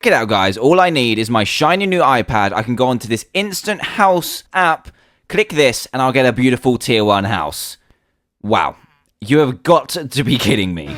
Check it out, guys. All I need is my shiny new iPad. I can go onto this Instant House app, click this, and I'll get a beautiful tier 1 house. Wow. You have got to be kidding me.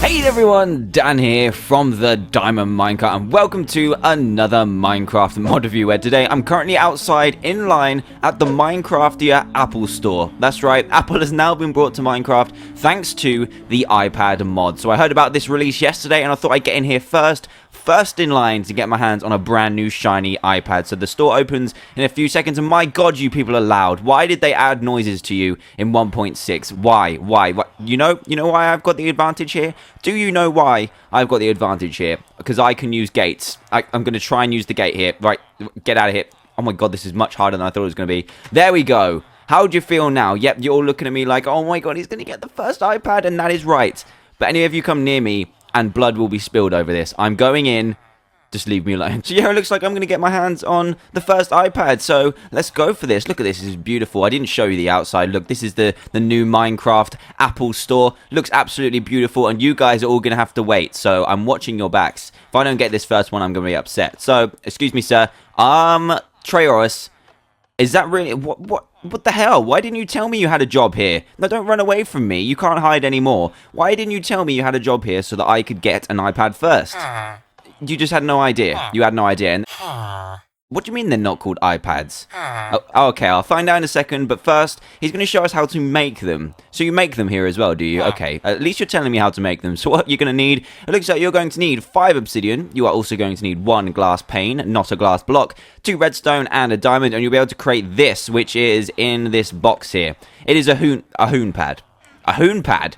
Hey everyone, Dan here from TheDiamondMinecart, and welcome to another Minecraft mod review, where today I'm currently outside in line at the Minecraftia Apple Store. That's right, Apple has now been brought to Minecraft thanks to the iPad mod. So I heard about this release yesterday and I thought I'd get in here first in line to get my hands on a brand new shiny iPad. So the store opens in a few seconds, and my god, you people are loud. Why did they add noises to you in 1.6? Why? You know why I've got the advantage here? Do you know why I've got the advantage here? Because I can use gates. I'm going to try and use the gate here. Right, get out of here. Oh my god, this is much harder than I thought it was going to be. There we go. How do you feel now? Yep, you're all looking at me like, oh my god, he's going to get the first iPad, and that is right. But any of you come near me, and blood will be spilled over this. I'm going in. Just leave me alone. So yeah, it looks like I'm going to get my hands on the first iPad. So let's go for this. Look at this. This is beautiful. I didn't show you the outside. Look, this is the new Minecraft Apple Store. Looks absolutely beautiful. And you guys are all going to have to wait. So I'm watching your backs. If I don't get this first one, I'm going to be upset. So, excuse me, sir. Treoris. Is that really... What the hell? Why didn't you tell me you had a job here? No, don't run away from me. You can't hide anymore. Why didn't you tell me you had a job here so that I could get an iPad first? You just had no idea. You had no idea. And what do you mean they're not called iPads? Oh, okay, I'll find out in a second. But first, he's going to show us how to make them. So you make them here as well, do you? Okay, at least you're telling me how to make them. So what you're going to need, it looks like you're going to need 5 obsidian. You are also going to need 1 glass pane, not a glass block, 2 redstone, and a diamond. And you'll be able to create this, which is in this box here. It is a hoon pad. A hoon pad?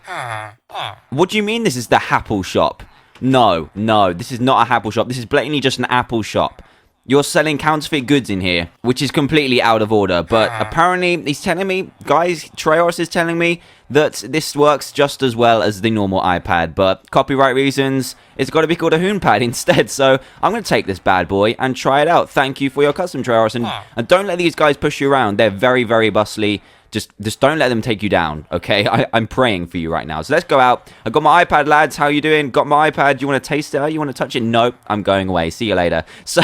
What do you mean this is the Apple shop? No, this is not a Apple shop. This is blatantly just an Apple shop. You're selling counterfeit goods in here, which is completely out of order. But apparently, he's telling me, guys, Treos is telling me that this works just as well as the normal iPad. But copyright reasons, it's got to be called a hoon pad instead. So I'm going to take this bad boy and try it out. Thank you for your custom, Treos. And don't let these guys push you around. They're very, very bustly. Just don't let them take you down, okay? I'm praying for you right now. So let's go out. I got my iPad, lads. How you doing? Got my iPad. You want to taste it? You want to touch it? Nope. I'm going away. See you later. So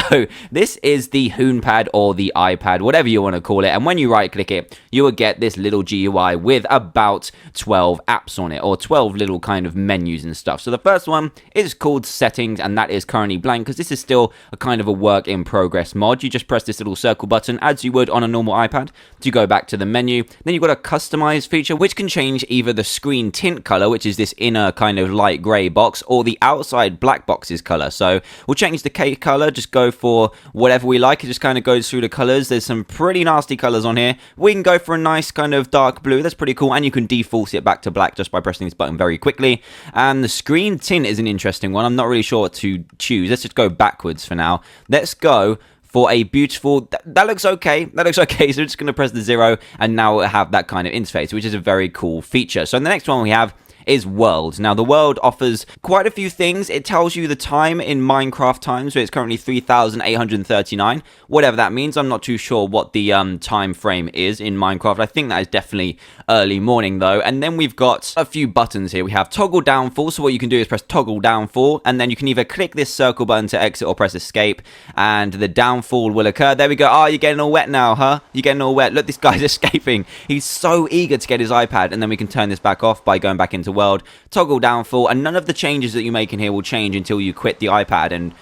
this is the hoon pad or the iPad, whatever you want to call it. And when you right-click it, you will get this little GUI with about 12 apps on it, or 12 little kind of menus and stuff. So the first one is called Settings, and that is currently blank because this is still a kind of a work-in-progress mod. You just press this little circle button, as you would on a normal iPad, to go back to the menu. Then you've got a customize feature, which can change either the screen tint color, which is this inner kind of light gray box, or the outside black box's color. So we'll change the K color, just go for whatever we like. It just kind of goes through the colors. There's some pretty nasty colors on here. We can go for a nice kind of dark blue. That's pretty cool. And you can default it back to black just by pressing this button very quickly. And the screen tint is an interesting one. I'm not really sure what to choose. Let's just go backwards for now. Let's go for a beautiful, that looks okay, so we're just going to press the 0, and now we'll have that kind of interface, which is a very cool feature. So the next one we have is world. Now the world offers quite a few things. It tells you the time in Minecraft time, so it's currently 3,839, whatever that means. I'm not too sure what the time frame is in Minecraft. I think that is definitely early morning though. And then we've got a few buttons here. We have toggle downfall, so what you can do is press toggle downfall, and then you can either click this circle button to exit or press escape, and the downfall will occur. There we go. Oh, you're getting all wet now, huh? You're getting all wet. Look, this guy's escaping. He's so eager to get his iPad. And then we can turn this back off by going back into world, toggle downfall, and none of the changes that you make in here will change until you quit the iPad. And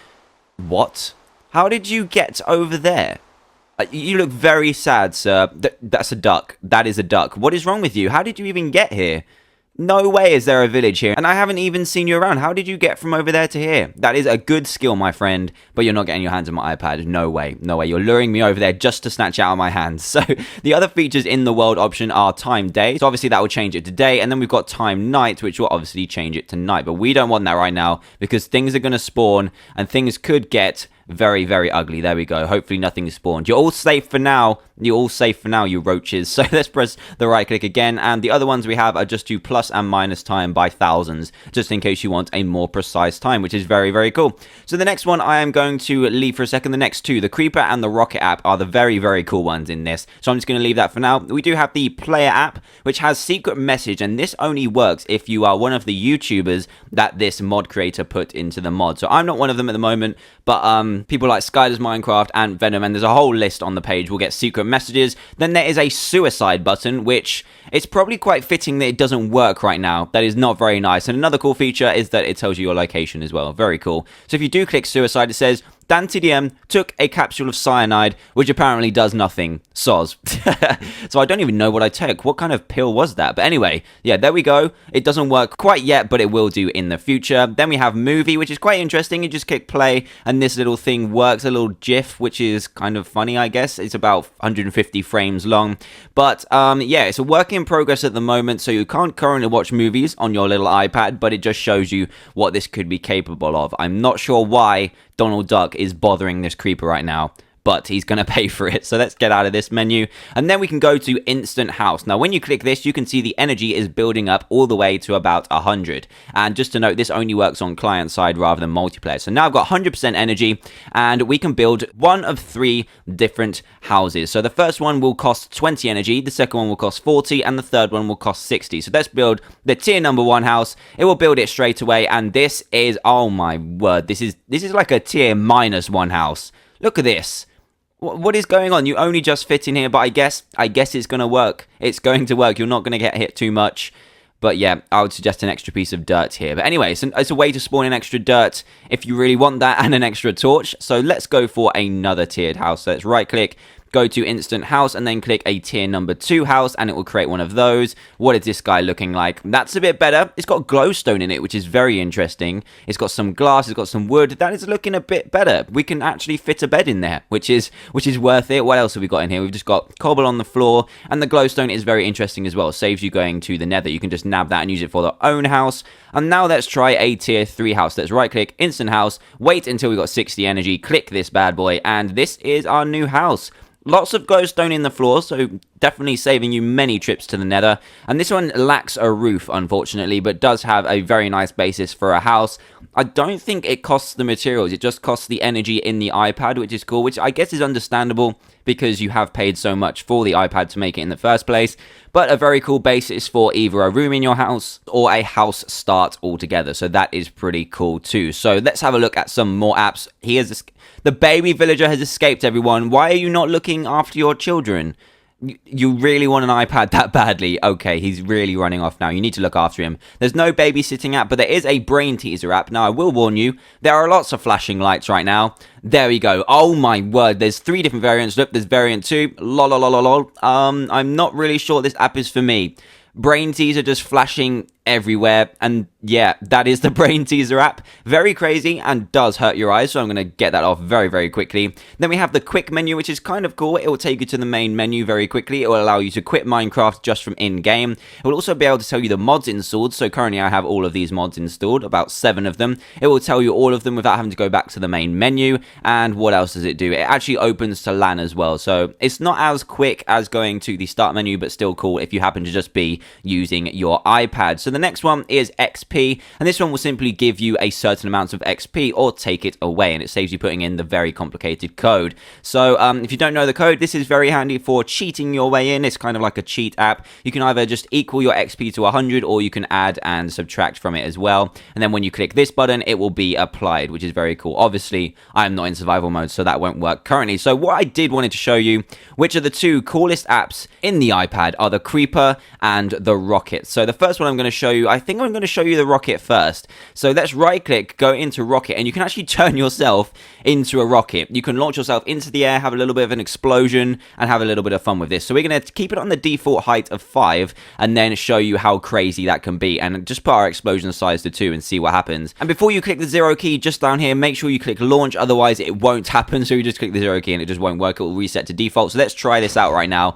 what? How did you get over there? You look very sad, sir. That's a duck. That is a duck. What is wrong with you? How did you even get here? No way is there a village here, and I haven't even seen you around. How did you get from over there to here? That is a good skill, my friend, but you're not getting your hands on my iPad. No way. No way. You're luring me over there just to snatch it out of my hands. So the other features in the world option are time day. So obviously that will change it to day, and then we've got time night, which will obviously change it to night. But we don't want that right now because things are going to spawn and things could get Very, very ugly. There we go. Hopefully nothing spawned. You're all safe for now. You're all safe for now, you roaches. So let's press the right click again. And the other ones we have are just do plus and minus time by thousands, just in case you want a more precise time, which is very, very cool. So the next one I am going to leave for a second. The next two, the Creeper and the Rocket app, are the very, very cool ones in this. So I'm just going to leave that for now. We do have the Player app, which has secret message, and this only works if you are one of the YouTubers that this mod creator put into the mod. So I'm not one of them at the moment, but people like Skyler's Minecraft and Venom, and there's a whole list on the page, will get secret messages. Then there is a suicide button, which it's probably quite fitting that it doesn't work right now. That is not very nice. And another cool feature is that it tells you your location as well. Very cool. So if you do click suicide, it says DanTDM took a capsule of cyanide, which apparently does nothing. Soz. So I don't even know what I took. What kind of pill was that? But anyway, yeah, there we go. It doesn't work quite yet, but it will do in the future. Then we have movie, which is quite interesting. You just click play, and this little thing works, a little GIF, which is kind of funny, I guess. It's about 150 frames long. But yeah, it's a work in progress at the moment, so you can't currently watch movies on your little iPad, but it just shows you what this could be capable of. I'm not sure why Donald Duck is bothering this creeper right now, but he's going to pay for it. So let's get out of this menu, and then we can go to Instant House. Now, when you click this, you can see the energy is building up all the way to about 100. And just to note, this only works on client side rather than multiplayer. So now I've got 100% energy, and we can build one of 3 different houses. So the first one will cost 20 energy, the second one will cost 40, and the third one will cost 60. So let's build the tier number 1 house. It will build it straight away, and this is, oh my word, this is like a tier -1 house. Look at this. What is going on? You only just fit in here, but I guess it's going to work. It's going to work. You're not going to get hit too much. But yeah, I would suggest an extra piece of dirt here. But anyway, it's a way to spawn in extra dirt if you really want that, and an extra torch. So let's go for another tiered house. So let's right click, go to Instant House, and then click a tier number 2 house, and it will create one of those. What is this guy looking like? That's a bit better. It's got glowstone in it, which is very interesting. It's got some glass, it's got some wood. That is looking a bit better. We can actually fit a bed in there, which is worth it. What else have we got in here? We've just got cobble on the floor, and the glowstone is very interesting as well. Saves you going to the nether. You can just nab that and use it for their own house. And now let's try a tier 3 house. Let's right click, Instant House, wait until we got 60 energy, click this bad boy, and this is our new house. Lots of glowstone in the floor, so definitely saving you many trips to the nether. And this one lacks a roof, unfortunately, but does have a very nice basis for a house. I don't think it costs the materials, it just costs the energy in the iPad, which is cool, which I guess is understandable because you have paid so much for the iPad to make it in the first place. But a very cool basis for either a room in your house or a house start altogether. So that is pretty cool too. So let's have a look at some more apps. The baby villager has escaped, everyone. Why are you not looking after your children? You really want an iPad that badly? Okay, he's really running off now. You need to look after him. There's no babysitting app, but there is a brain teaser app. Now, I will warn you, there are lots of flashing lights right now. There we go. Oh my word, there's 3 different variants. Look, there's variant 2. Lol, lol, lol, lol. I'm not really sure this app is for me. Brain teaser just flashing everywhere, and yeah, that is the brain teaser app. Very crazy and does hurt your eyes, so I'm going to get that off very, very quickly. Then we have the quick menu, which is kind of cool. It will take you to the main menu very quickly. It will allow you to quit Minecraft just from in-game. It will also be able to tell you the mods installed, so currently I have all of these mods installed, about 7 of them. It will tell you all of them without having to go back to the main menu. And what else does it do? It actually opens to LAN as well, so it's not as quick as going to the start menu, but still cool if you happen to just be using your iPad. So the next one is XP, and this one will simply give you a certain amount of XP or take it away, and it saves you putting in the very complicated code. So if you don't know the code, this is very handy for cheating your way in. It's kind of like a cheat app. You can either just equal your XP to 100, or you can add and subtract from it as well, and then when you click this button, it will be applied, which is very cool. Obviously, I'm not in survival mode, so that won't work currently. So what I did wanted to show you, which are the 2 coolest apps in the iPad, are the Creeper and the Rocket. So the first one I'm going to show you, I think I'm going to show you the Rocket first. So let's right click, go into Rocket, and you can actually turn yourself into a rocket. You can launch yourself into the air, have a little bit of an explosion, and have a little bit of fun with this. So we're going to keep it on the default height of 5, and then show you how crazy that can be, and just put our explosion size to 2 and see what happens. And before you click the 0 key just down here, make sure you click launch, otherwise it won't happen. So you just click the 0 key and it just won't work. It will reset to default. So let's try this out right now.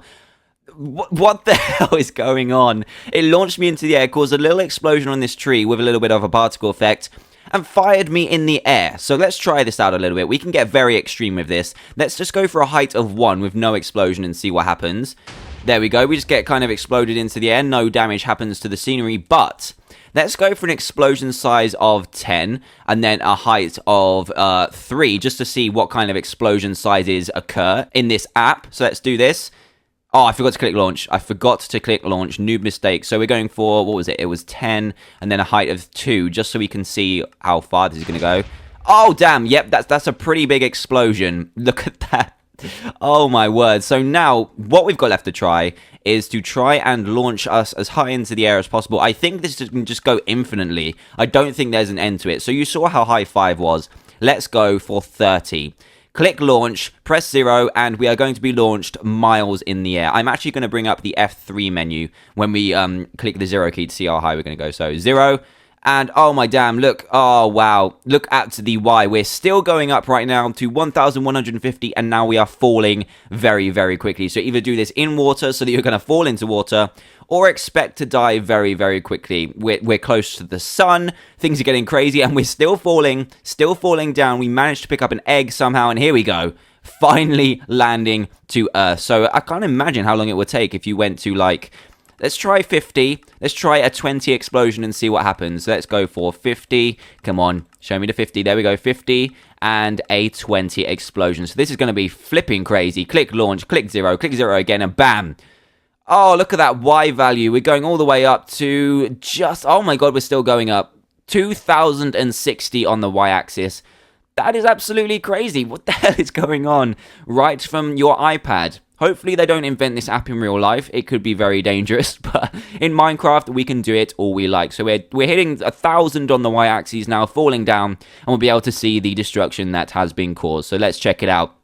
What the hell is going on? It launched me into the air, caused a little explosion on this tree with a little bit of a particle effect, and fired me in the air. So let's try this out a little bit. We can get very extreme with this. Let's just go for a height of 1 with no explosion and see what happens. There we go. We just get kind of exploded into the air. No damage happens to the scenery, but let's go for an explosion size of 10 and then a height of 3 just to see what kind of explosion sizes occur in this app. So let's do this. Oh, I forgot to click launch. I forgot to click launch. Noob mistake. So we're going for, what was it? It was 10 and then a height of 2 just so we can see how far this is going to go. Oh, damn. Yep, that's a pretty big explosion. Look at that. Oh, my word. So now what we've got left to try is to try and launch us as high into the air as possible. I think this can just go infinitely. I don't think there's an end to it. So you saw how high 5 was. Let's go for 30. Click launch, press 0, and we are going to be launched miles in the air. I'm actually going to bring up the F3 menu when we click the 0 key to see how high we're going to go. So 0, and oh my damn, look, oh wow, look at the Y. We're still going up right now to 1,150, and now we are falling very, very quickly. So either do this in water so that you're going to fall into water, or expect to die very, very quickly. We're close to the sun, things are getting crazy, and we're still falling down. We managed to pick up an egg somehow, and here we go. Finally landing to Earth. So I can't imagine how long it would take if you went to, like, let's try 50. Let's try a 20 explosion and see what happens. Let's go for 50. Come on, show me the 50. There we go, 50 and a 20 explosion. So this is going to be flipping crazy. Click launch, click 0 again, and bam. Oh, look at that Y value. We're going all the way up to just, oh my god, we're still going up. 2,060 on the Y-axis. That is absolutely crazy. What the hell is going on? Right from your iPad. Hopefully they don't invent this app in real life. It could be very dangerous, but in Minecraft, we can do it all we like. So we're hitting 1,000 on the Y-axis now, falling down, and we'll be able to see the destruction that has been caused. So let's check it out.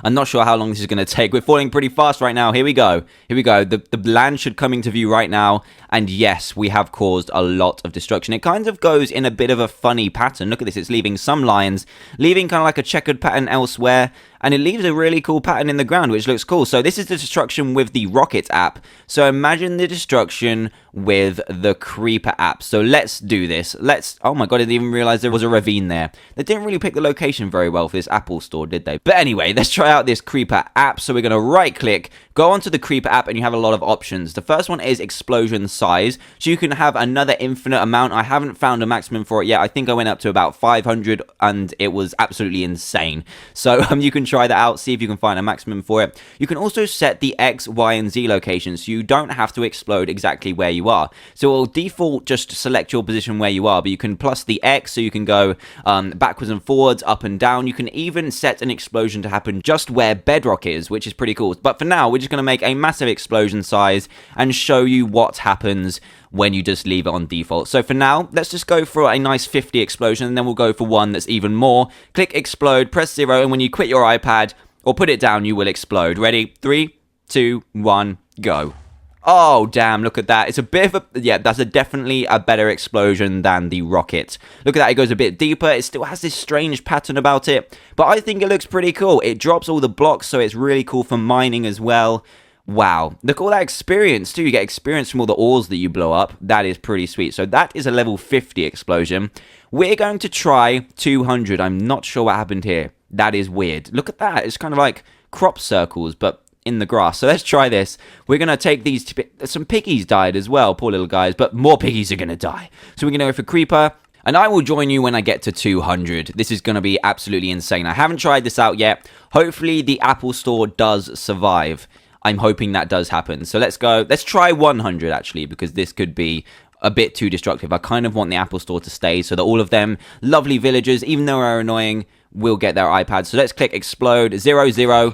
I'm not sure how long this is going to take. We're falling pretty fast right now. Here we go. Here we go. The land should come into view right now. And yes, we have caused a lot of destruction. It kind of goes in a bit of a funny pattern. Look at this. It's leaving some lines, leaving kind of like a checkered pattern elsewhere. And it leaves a really cool pattern in the ground, which looks cool. So this is the destruction with the Rocket app. So imagine the destruction with the Creeper app. So let's do this. Oh my god, I didn't even realize there was a ravine there. They didn't really pick the location very well for this Apple Store, did they? But anyway, let's try out this Creeper app. So we're going to right click, go onto the Creeper app, and you have a lot of options. The first one is explosion size. So you can have another infinite amount. I haven't found a maximum for it yet. I think I went up to about 500 and it was absolutely insane. So you can try that out, see if you can find a maximum for it. You can also set the X, Y, and Z locations, so you don't have to explode exactly where you are. So it will default just select your position where you are, but you can plus the X, so you can go backwards and forwards, up and down. You can even set an explosion to happen just where bedrock is, which is pretty cool. But for now, we're just going to make a massive explosion size and show you what happens when you just leave it on default. So for now, let's just go for a nice 50 explosion, and then we'll go for one that's even more. Click explode, press 0, and when you quit your iPad or put it down, you will explode. Ready? 3, 2, 1, go. Oh, damn, look at that. It's a bit of a, yeah, that's definitely a better explosion than the Rocket. Look at that, it goes a bit deeper. It still has this strange pattern about it, but I think it looks pretty cool. It drops all the blocks, so it's really cool for mining as well. Wow, look at all that experience too. You get experience from all the ores that you blow up. That is pretty sweet. So that is a level 50 explosion. We're going to try 200. I'm not sure what happened here. That is weird. Look at that. It's kind of like crop circles, but in the grass. So let's try this. We're going to take these. Some piggies died as well, poor little guys, but more piggies are going to die. So we're going to go for Creeper. And I will join you when I get to 200. This is going to be absolutely insane. I haven't tried this out yet. Hopefully the Apple Store does survive. I'm hoping that does happen. So let's go. Let's try 100 actually, because this could be a bit too destructive. I kind of want the Apple Store to stay so that all of them lovely villagers, even though they're annoying, will get their iPads. So let's click explode 0, 0.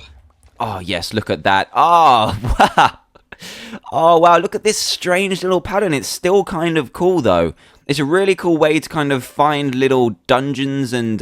Oh yes, look at that. Oh wow. Oh wow, look at this strange little pattern. It's still kind of cool though. It's a really cool way to kind of find little dungeons and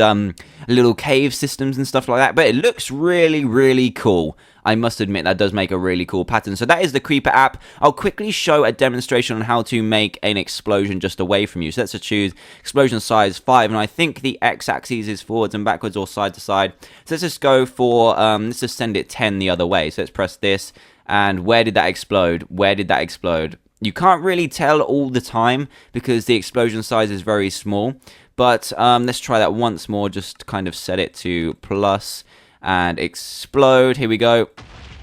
little cave systems and stuff like that. But it looks really, really cool. I must admit, that does make a really cool pattern. So that is the Creeper app. I'll quickly show a demonstration on how to make an explosion just away from you. So let's just choose explosion size 5. And I think the X-axis is forwards and backwards or side to side. So let's just go for, let's just send it 10 the other way. So let's press this. And where did that explode? Where did that explode? You can't really tell all the time because the explosion size is very small. But let's try that once more. Just kind of set it to plus and explode. Here we go.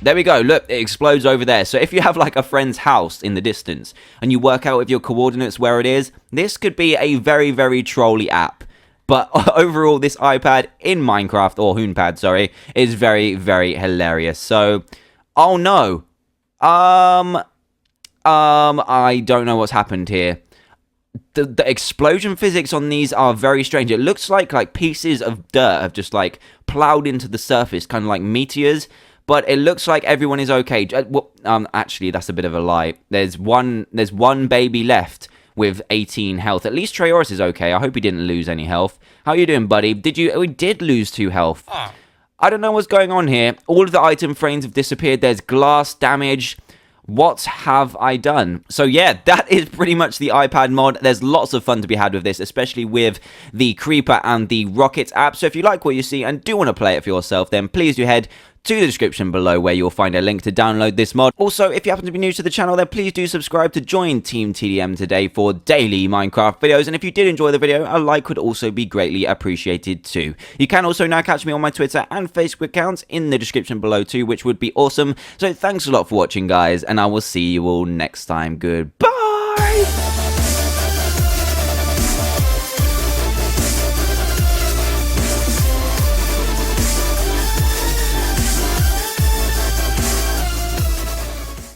There we go. Look, it explodes over there. So if you have like a friend's house in the distance and you work out with your coordinates where it is, this could be a very, very trolly app. But overall, this iPad in Minecraft, or Hoonpad, sorry, is very, very hilarious. So, oh no. I don't know what's happened here. The explosion physics on these are very strange. It looks like pieces of dirt have just like plowed into the surface, kind of like meteors. But it looks like everyone is okay. Well, actually, that's a bit of a lie. There's one baby left with 18 health. At least Treoris is okay. I hope he didn't lose any health. How you doing, buddy? We did lose 2 health. I don't know what's going on here. All of the item frames have disappeared. There's glass damage. What have I done? So yeah, that is pretty much the iPad mod. There's lots of fun to be had with this, especially with the Creeper and the Rocket app. So if you like what you see and do want to play it for yourself, then please do head to the description below where you'll find a link to download this mod. Also, if you happen to be new to the channel, then please do subscribe to join Team TDM today for daily Minecraft videos. And if you did enjoy the video, a like would also be greatly appreciated too. You can also now catch me on my Twitter and Facebook accounts in the description below too, which would be awesome. So thanks a lot for watching, guys, and I will see you all next time. Goodbye!